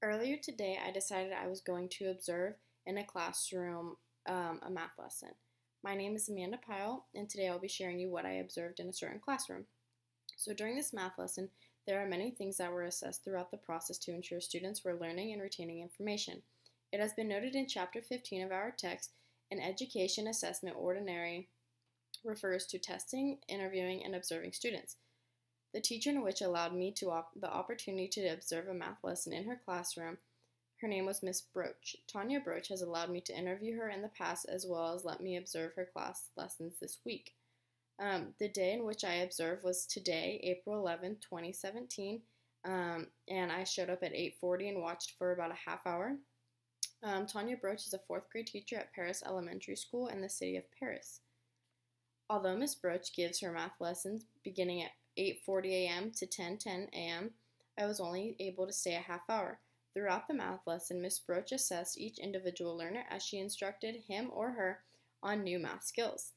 Earlier today, I decided I was going to observe in a classroom a math lesson. My name is Amanda Pyle, and today I'll be sharing you what I observed in a certain classroom. So, during this math lesson, there are many things that were assessed throughout the process to ensure students were learning and retaining information. It has been noted in Chapter 15 of our text, an education assessment ordinary refers to testing, interviewing, and observing students. The teacher in which allowed me the opportunity to observe a math lesson in her classroom. Her name was Miss Broach. Tanya Broach has allowed me to interview her in the past as well as let me observe her class lessons this week. The day in which I observed was today, April 11th, 2017, and I showed up at 8:40 and watched for about a half hour. Tanya Broach is a fourth grade teacher at Paris Elementary School in the city of Paris. Although Miss Broach gives her math lessons beginning at 8:40 a.m. to 10:10 a.m., I was only able to stay a half hour. Throughout the math lesson, Miss Broach assessed each individual learner as she instructed him or her on new math skills.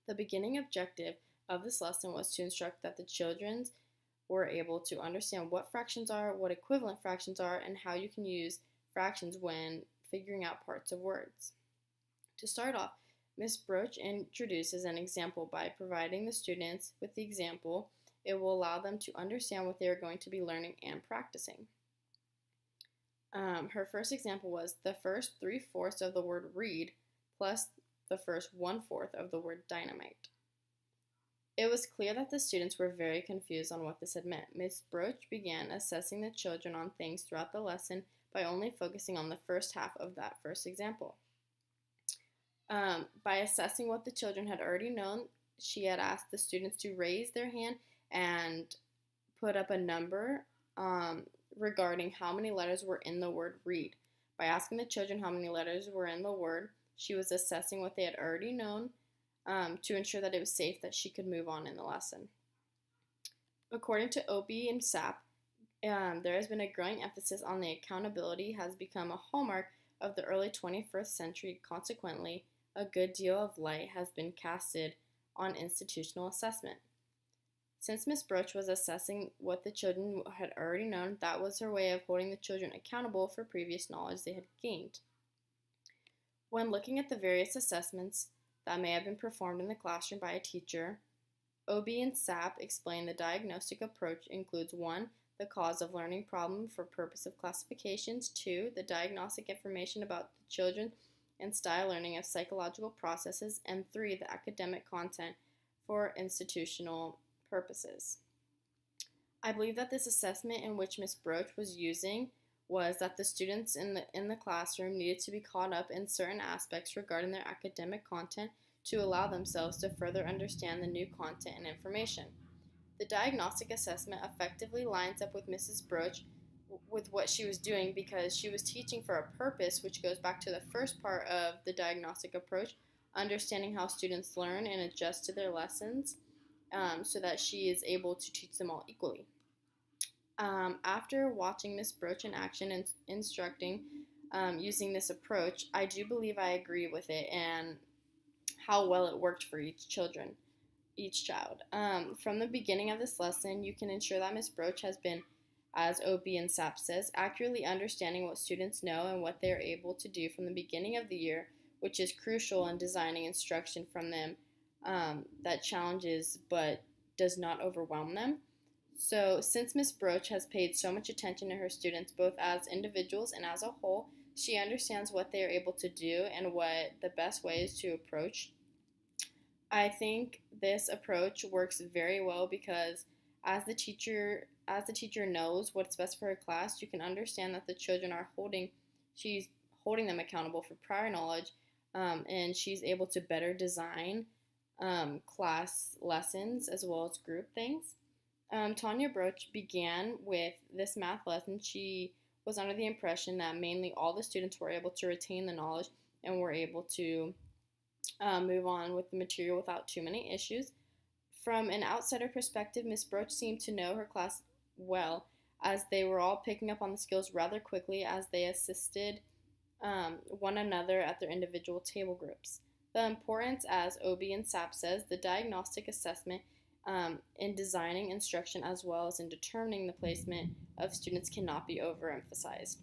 The beginning objective of this lesson was to instruct that the children were able to understand what fractions are, what equivalent fractions are, and how you can use fractions when figuring out parts of words. To start off, Ms. Broach introduces an example by providing the students with the example. It will allow them to understand what they are going to be learning and practicing. Her first example was the first 3/4 of the word read plus the first 1/4 of the word dynamite. It was clear that the students were very confused on what this had meant. Ms. Broach began assessing the children on things throughout the lesson by only focusing on the first half of that first example. By assessing what the children had already known, she had asked the students to raise their hand and put up a number regarding how many letters were in the word read. By asking the children how many letters were in the word, she was assessing what they had already known to ensure that it was safe that she could move on in the lesson. According to Opie and Sapp, there has been a growing emphasis on the accountability has become a hallmark of the early 21st century. Consequently, a good deal of light has been casted on institutional assessment. Since Miss Broach was assessing what the children had already known, that was her way of holding the children accountable for previous knowledge they had gained. When looking at the various assessments that may have been performed in the classroom by a teacher, Obie and Sapp explain the diagnostic approach includes 1. The cause of learning problem for purpose of classifications, 2. The diagnostic information about the children and style learning of psychological processes, and 3. The academic content for institutional purposes. I believe that this assessment in which Ms. Broach was using was that the students in the classroom needed to be caught up in certain aspects regarding their academic content to allow themselves to further understand the new content and information. The diagnostic assessment effectively lines up with Mrs. Broach with what she was doing because she was teaching for a purpose, which goes back to the first part of the diagnostic approach, understanding how students learn and adjust to their lessons so that she is able to teach them all equally. After watching Miss Broach in action and instructing using this approach, I do believe I agree with it and how well it worked for each child. From the beginning of this lesson, you can ensure that Miss Broach has been, as OB and SAP says, accurately understanding what students know and what they are able to do from the beginning of the year, which is crucial in designing instruction from them that challenges but does not overwhelm them. So, since Miss Broach has paid so much attention to her students, both as individuals and as a whole, she understands what they are able to do and what the best way is to approach. I think this approach works very well because as the teacher knows what's best for her class, you can understand that the children are she's holding them accountable for prior knowledge, and she's able to better design class lessons as well as group things. Tanya Broach began with this math lesson. She was under the impression that mainly all the students were able to retain the knowledge and were able to move on with the material without too many issues. From an outsider perspective, Miss Broach seemed to know her class well, as they were all picking up on the skills rather quickly as they assisted one another at their individual table groups. The importance, as Obie and Sapp says, the diagnostic assessment in designing instruction as well as in determining the placement of students cannot be overemphasized.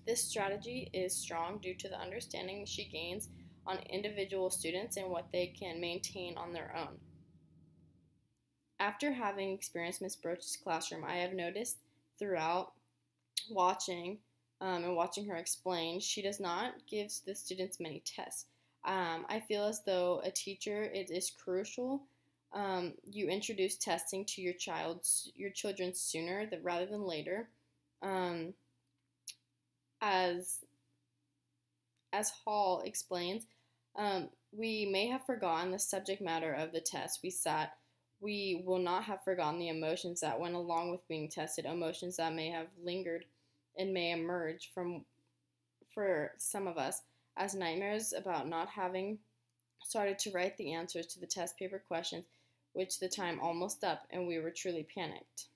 This strategy is strong due to the understanding she gains on individual students and what they can maintain on their own. After having experienced Miss Broach's classroom, I have noticed throughout watching and watching her explain, she does not give the students many tests. I feel as though a teacher, it is crucial you introduce testing to your children sooner rather than later. Um, as Hall explains, we may have forgotten the subject matter of the test we sat. We will not have forgotten the emotions that went along with being tested, emotions that may have lingered and may emerge for some of us as nightmares about not having started to write the answers to the test paper questions, which the time almost up and we were truly panicked.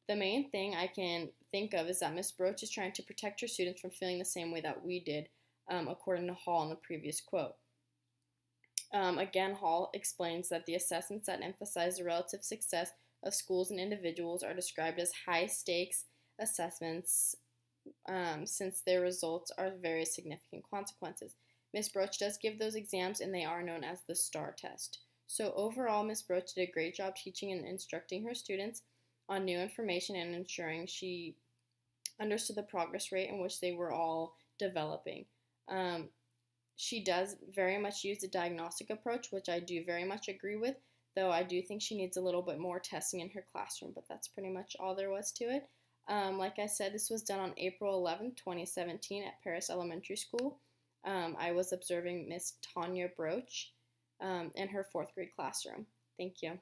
The main thing I can think of is that Miss Broach is trying to protect her students from feeling the same way that we did, according to Hall in the previous quote. Again, Hall explains that the assessments that emphasize the relative success of schools and individuals are described as high-stakes assessments since their results are very significant consequences. Miss Broach does give those exams, and they are known as the STAR test. So overall, Miss Broach did a great job teaching and instructing her students on new information and ensuring she understood the progress rate in which they were all developing. She does very much use the diagnostic approach, which I do very much agree with, though I do think she needs a little bit more testing in her classroom, but that's pretty much all there was to it. Like I said, this was done on April 11th, 2017 at Paris Elementary School. I was observing Miss Tanya Broach in her 4th grade classroom. Thank you.